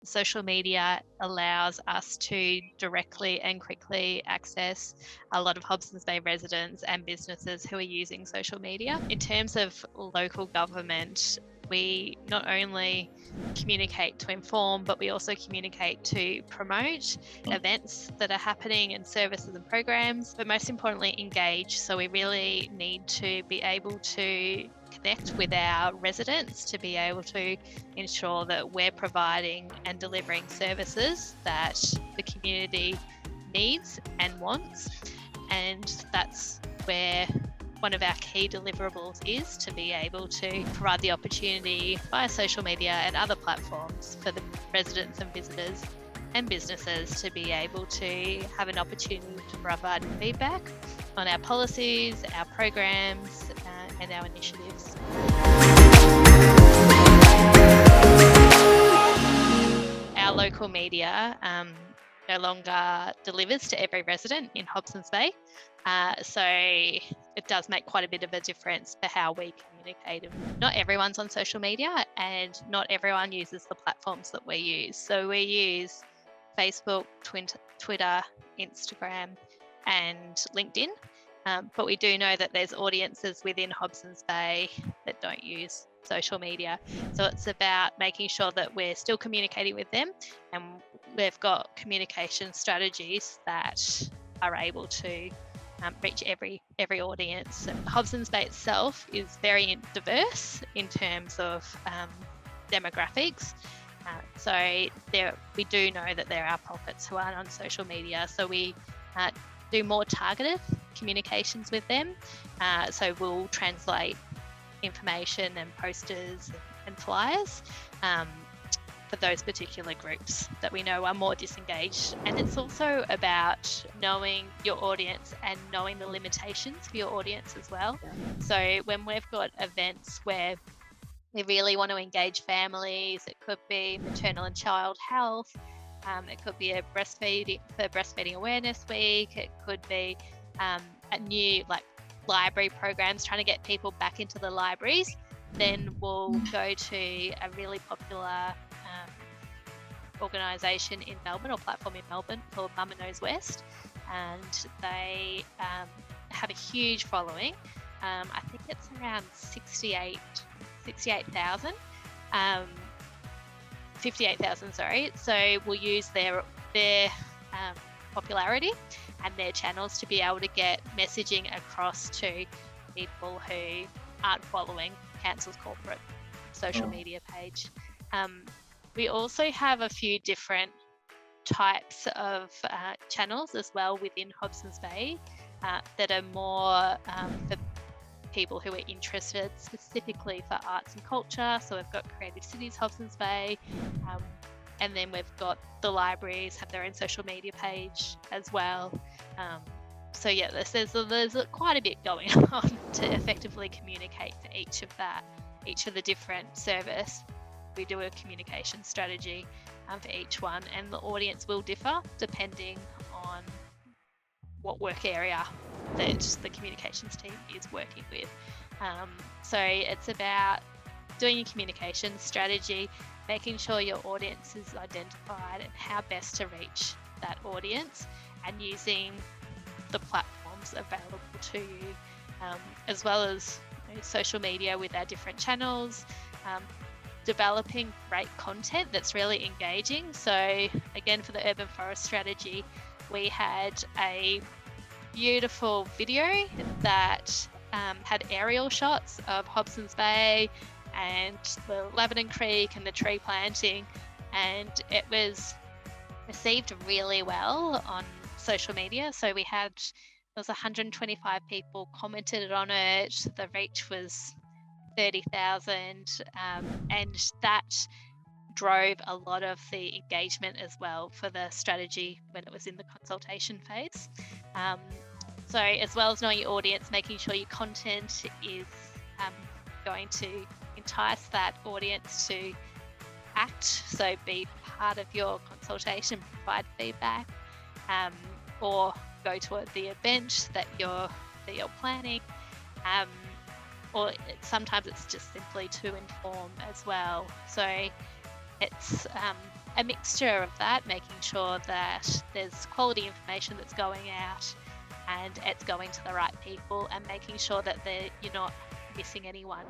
Social media allows us to directly and quickly access a lot of Hobsons Bay residents and businesses who are using social media. In terms of local government, we not only communicate to inform, but we also communicate to promote events that are happening and services and programs, but most importantly, engage. So we really need to be able to connect with our residents to be able to ensure that we're providing and delivering services that the community needs and wants. And that's where one of our key deliverables is to be able to provide the opportunity via social media and other platforms for the residents and visitors and businesses to be able to have an opportunity to provide feedback on our policies, our programs, and our initiatives. Our local media no longer delivers to every resident in Hobsons Bay. So it does make quite a bit of a difference for how we communicate. Not everyone's on social media and not everyone uses the platforms that we use. So we use Facebook, Twitter, Instagram, and LinkedIn. But we do know that there's audiences within Hobsons Bay that don't use social media. So it's about making sure that we're still communicating with them and we've got communication strategies that are able to reach every audience. Hobsons Bay itself is very diverse in terms of demographics. So we do know that there are pockets who aren't on social media. So we do more targeted communications with them. So we'll translate information and posters and flyers for those particular groups that we know are more disengaged. And it's also about knowing your audience and knowing the limitations for your audience as well. So when we've got events where we really want to engage families, it could be maternal and child health, it could be a breastfeeding awareness week, it could be a new library programs trying to get people back into the libraries. Then we'll go to a really popular organisation in Melbourne or platform in Melbourne called Mama Knows West, and they have a huge following. I think it's around 58,000. 58,000, sorry. So we'll use their popularity and their channels to be able to get messaging across to people who aren't following Council's corporate social media page. We also have a few different types of channels as well within Hobsons Bay that are more for people who are interested specifically for arts and culture. So we've got Creative Cities Hobsons Bay, and then we've got the libraries have their own social media page as well. So yeah, there's quite a bit going on to effectively communicate for each of the different service. We do a communication strategy for each one, and the audience will differ depending on what work area that the communications team is working with. So it's about doing your communication strategy, making sure your audience is identified and how best to reach that audience, and using the platforms available to you, as well as social media with our different channels, developing great content that's really engaging. So again, for the urban forest strategy, we had a beautiful video that had aerial shots of Hobsons Bay and the Lebanon Creek and the tree planting, and it was received really well on social media. So there was 125 people commented on it. The reach was 30,000, and that drove a lot of the engagement as well for the strategy when it was in the consultation phase. So as well as knowing your audience, making sure your content is going to entice that audience to act, so be part of your consultation, provide feedback, or go to the event that you're planning, or sometimes it's just simply to inform as well. So it's a mixture of that, making sure that there's quality information that's going out and it's going to the right people, and making sure that you're not missing anyone.